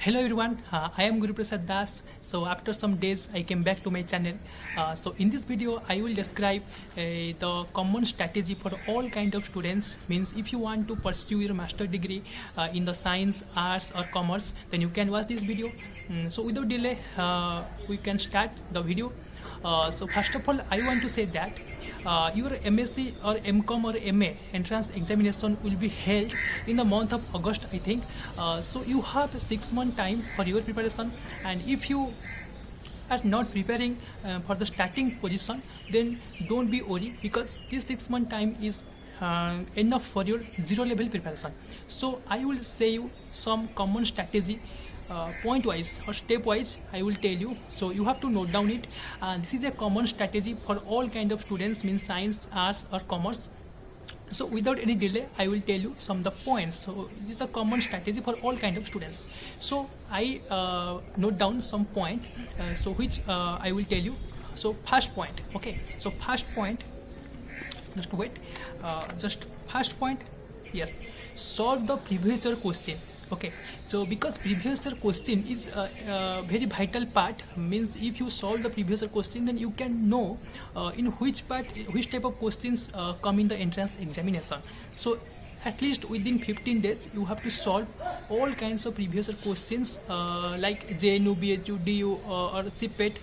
Hello everyone, I am Guru Prasad Das. So after some days I came back to my channel. So in this video I will describe the common strategy for all kind of students. Means if you want to pursue your master degree in the science, arts or commerce, then you can watch this video. So without delay we can start the video. So first of all I want to say that your MSc or MCom or MA entrance examination will be held in the month of August, I think. So you have 6 month time for your preparation, and if you are not preparing for the starting position, then don't be worried, because this 6 month time is enough for your zero level preparation. So I will say you some common strategy point wise or step wise I will tell you, so you have to note down it. This is a common strategy for all kind of students, means science, arts or commerce. So without any delay I will tell you some of the points. So this is a common strategy for all kind of students. So I note down some point, so which I will tell you. So first point, okay, so first point, just wait, just first point, yes, solve the previous year question. Okay, so because previous year question is a very vital part, means if you solve the previous year question, then you can know in which part, which type of questions come in the entrance examination. So at least within 15 days you have to solve all kinds of previous year questions like JNU, BHU, DU or CPET,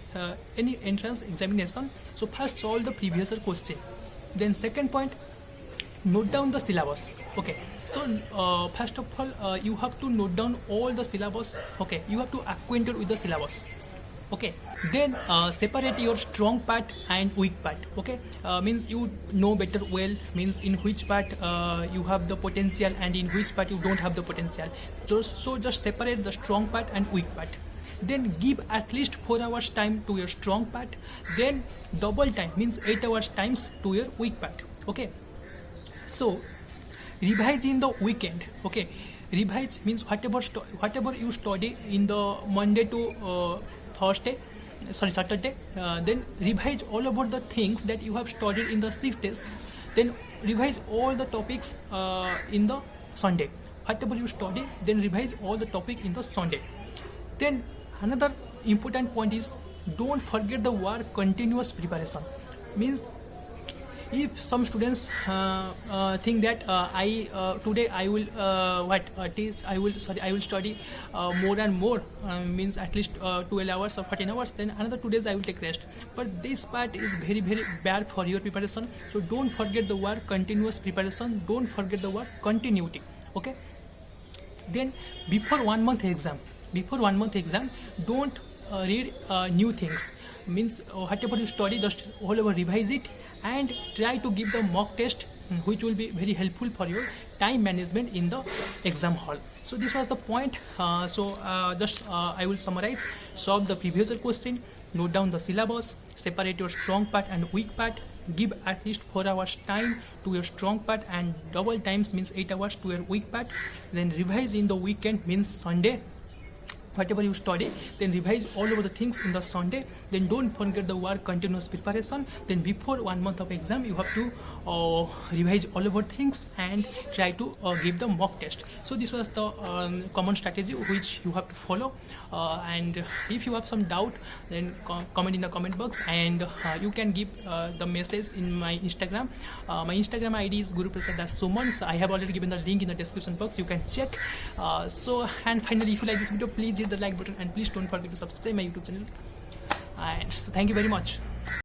any entrance examination. So first solve the previous year question. Then second point, note down the syllabus. Okay, so first of all you have to note down all the syllabus. Okay, you have to acquainted with the syllabus. Okay, then separate your strong part and weak part. Okay, means you know better well, means in which part you have the potential and in which part you don't have the potential. So just separate the strong part and weak part. Then give at least 4 hours time to your strong part, then double time, means 8 hours times to your weak part. Okay, so revise in the weekend. Okay, revise means whatever you study in the Monday to Saturday, then revise all about the things that you have studied in the 6 days. Then revise all the topics in the Sunday. Whatever you study, then revise all the topic in the Sunday. Then another important point is, don't forget the word continuous preparation. Means if some students think that today I will I will study more and more, means at least 12 hours or 14 hours, then another 2 days I will take rest. But this part is very bad for your preparation. So don't forget the word continuous preparation, don't forget the word continuity. Okay, then before 1 month exam, don't read new things. Means whatever you study, just all over revise it and try to give the mock test, which will be very helpful for your time management in the exam hall. So this was the point. I will summarize. Solve the previous year question, note down the syllabus, separate your strong part and weak part, give at least 4 hours time to your strong part and double times, means 8 hours to your weak part. Then revise in the weekend, means Sunday. Whatever you study, then revise all over the things in the Sunday. Then don't forget the word continuous preparation. Then before 1 month of exam you have to revise all over things and try to give the mock test. So this was the common strategy which you have to follow, and if you have some doubt, then comment in the comment box, and you can give the message in my Instagram. My Instagram ID is Guru Prasad Das Suman. So I have already given the link in the description box, you can check. And finally, if you like this video, please hit the like button and please don't forget to subscribe my YouTube channel. And so thank you very much.